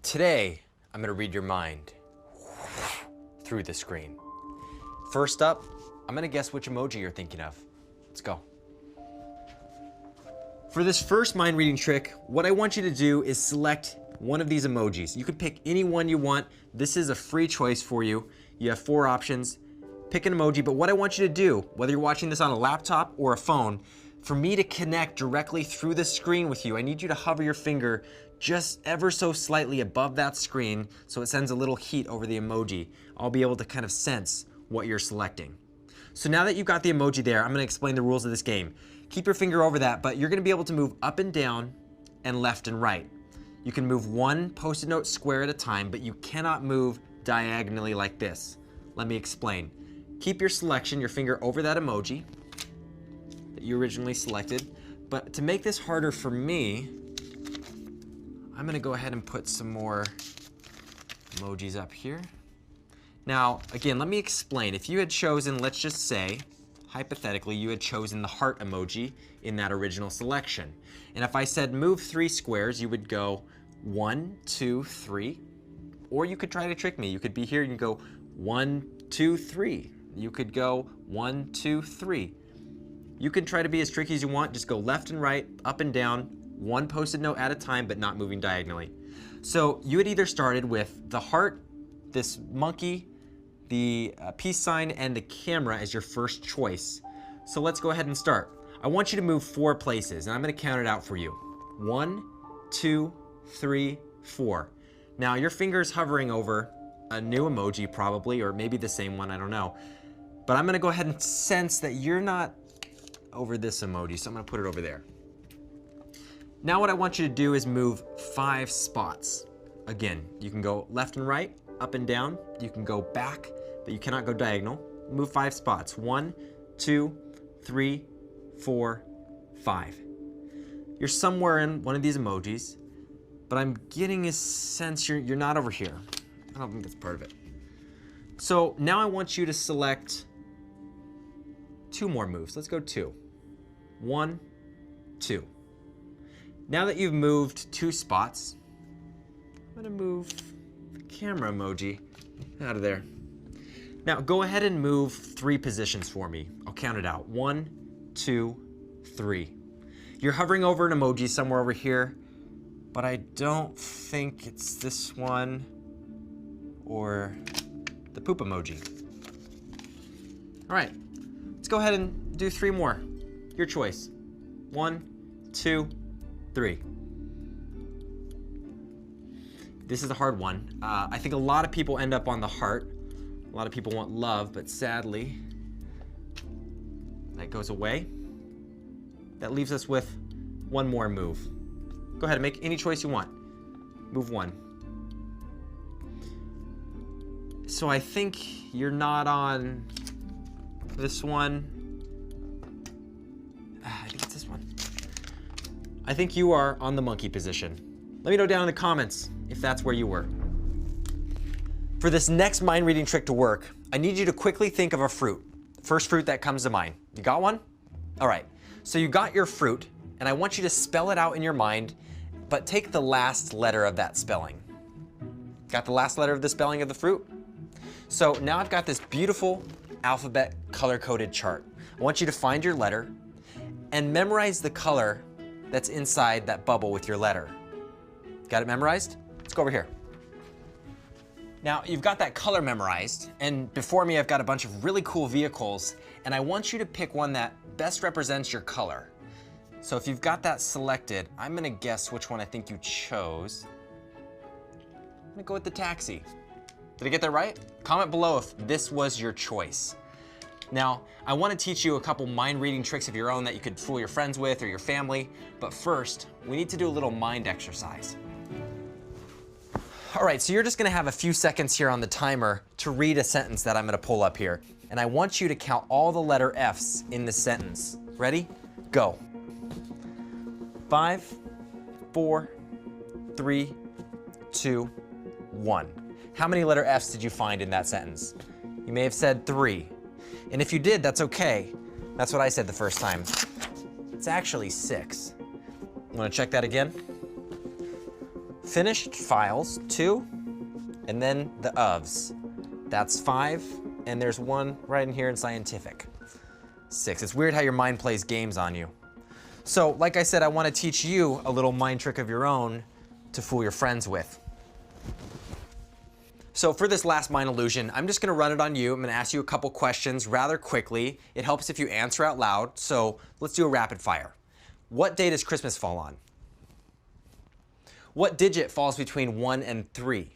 Today, I'm gonna read your mind through the screen. First up, I'm gonna guess which emoji you're thinking of. Let's go. For this first mind reading trick, what I want you to do is select one of these emojis. You can pick any one you want. This is a free choice for you. You have 4 options. Pick an emoji, but what I want you to do, whether you're watching this on a laptop or a phone, for me to connect directly through the screen with you, I need you to hover your finger just ever so slightly above that screen so it sends a little heat over the emoji. I'll be able to kind of sense what you're selecting. So now that you've got the emoji there, I'm gonna explain the rules of this game. Keep your finger over that, but you're gonna be able to move up and down and left and right. You can move one Post-it note square at a time, but you cannot move diagonally like this. Let me explain. Keep your selection, your finger over that emoji that you originally selected, but to make this harder for me, I'm gonna go ahead and put some more emojis up here. Now, again, let me explain. If you had chosen, let's just say, hypothetically, you had chosen the heart emoji in that original selection. And if I said move 3 squares, you would go 1, 2, 3. Or you could try to trick me. You could be here and you go 1, 2, 3. You could go 1, 2, 3. You can try to be as tricky as you want. Just go left and right, up and down, one Post-it note at a time, but not moving diagonally. So you had either started with the heart, this monkey, the peace sign, and the camera as your first choice. So let's go ahead and start. I want you to move 4 places, and I'm gonna count it out for you. 1, 2, 3, 4. Now your finger's hovering over a new emoji probably, or maybe the same one, I don't know. But I'm gonna go ahead and sense that you're not over this emoji, so I'm gonna put it over there. Now what I want you to do is move 5 spots. Again, you can go left and right, up and down. You can go back, but you cannot go diagonal. Move 5 spots. 1, 2, 3, 4, 5. You're somewhere in one of these emojis, but I'm getting a sense you're not over here. I don't think that's part of it. So now I want you to select 2 more moves. Let's go 2. 1, 2. Now that you've moved 2 spots, I'm gonna move the camera emoji out of there. Now go ahead and move 3 positions for me. I'll count it out. 1, 2, 3. You're hovering over an emoji somewhere over here, but I don't think it's this one or the poop emoji. All right, let's go ahead and do 3 more. Your choice. 1, 2, 3. This is a hard one. I think a lot of people end up on the heart. A lot of people want love, but sadly, that goes away. That leaves us with 1 more move. Go ahead and make any choice you want. Move 1. So I think you're not on this one. I think it's this one. I think you are on the monkey position. Let me know down in the comments if that's where you were. For this next mind reading trick to work, I need you to quickly think of a fruit. First fruit that comes to mind. You got one? All right, so you got your fruit, and I want you to spell it out in your mind, but take the last letter of that spelling. Got the last letter of the spelling of the fruit? So now I've got this beautiful alphabet color-coded chart. I want you to find your letter and memorize the color that's inside that bubble with your letter. Got it memorized? Let's go over here. Now you've got that color memorized, and before me I've got a bunch of really cool vehicles, and I want you to pick one that best represents your color. So if you've got that selected, I'm gonna guess which one I think you chose. I'm gonna go with the taxi. Did I get that right? Comment below if this was your choice. Now, I want to teach you a couple mind reading tricks of your own that you could fool your friends with or your family, but first, we need to do a little mind exercise. All right, so you're just gonna have a few seconds here on the timer to read a sentence that I'm gonna pull up here, and I want you to count all the letter F's in the sentence. Ready? Go. 5, 4, 3, 2, 1. How many letter F's did you find in that sentence? You may have said 3. And if you did, that's okay. That's what I said the first time. It's actually 6. Want to check that again? Finished files, 2, and then the ofs. That's 5, and there's 1 right in here in scientific. 6. It's weird how your mind plays games on you. So, like I said, I want to teach you a little mind trick of your own to fool your friends with. So for this last mind illusion, I'm just going to run it on you. I'm going to ask you a couple questions rather quickly. It helps if you answer out loud. So let's do a rapid fire. What day does Christmas fall on? What digit falls between 1 and 3?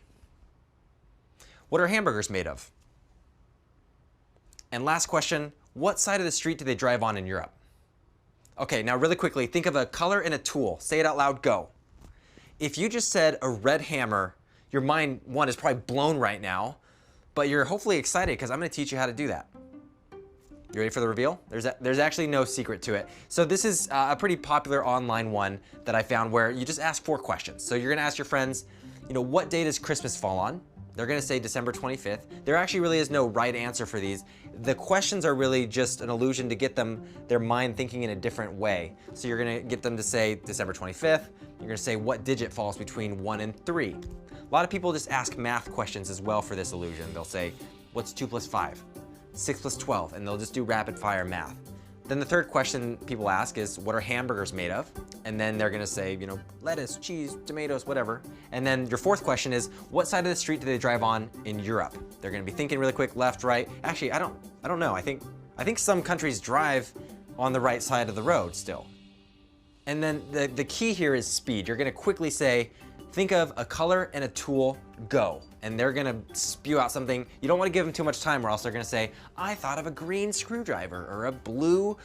What are hamburgers made of? And last question, what side of the street do they drive on in Europe? Okay, now really quickly, think of a color and a tool. Say it out loud, go. If you just said a red hammer, your mind, one, is probably blown right now, but you're hopefully excited because I'm going to teach you how to do that. You ready for the reveal? There's actually no secret to it. So this is a pretty popular online one that I found where you just ask 4 questions. So you're going to ask your friends, what day does Christmas fall on? They're going to say December 25th. There actually really is no right answer for these. The questions are really just an illusion to get their mind thinking in a different way. So you're going to get them to say December 25th. You're going to say what digit falls between 1 and 3. A lot of people just ask math questions as well for this illusion. They'll say, what's 2 plus 5? 6 plus 12, and they'll just do rapid fire math. Then the third question people ask is, what are hamburgers made of? And then they're gonna say, lettuce, cheese, tomatoes, whatever. And then your fourth question is, what side of the street do they drive on in Europe? They're gonna be thinking really quick, left, right. Actually, I don't know. I think some countries drive on the right side of the road still. And then the key here is speed. You're gonna quickly say, think of a color and a tool, go. And they're gonna spew out something. You don't wanna give them too much time or else they're gonna say, I thought of a green screwdriver or a blue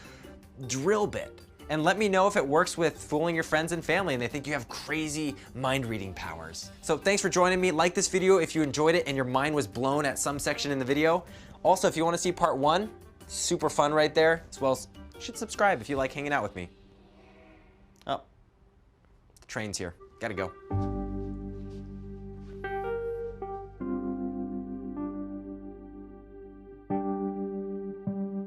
drill bit. And let me know if it works with fooling your friends and family and they think you have crazy mind reading powers. So thanks for joining me. Like this video if you enjoyed it and your mind was blown at some section in the video. Also, if you wanna see part 1, super fun right there, as well as you should subscribe if you like hanging out with me. Oh, the train's here, gotta go.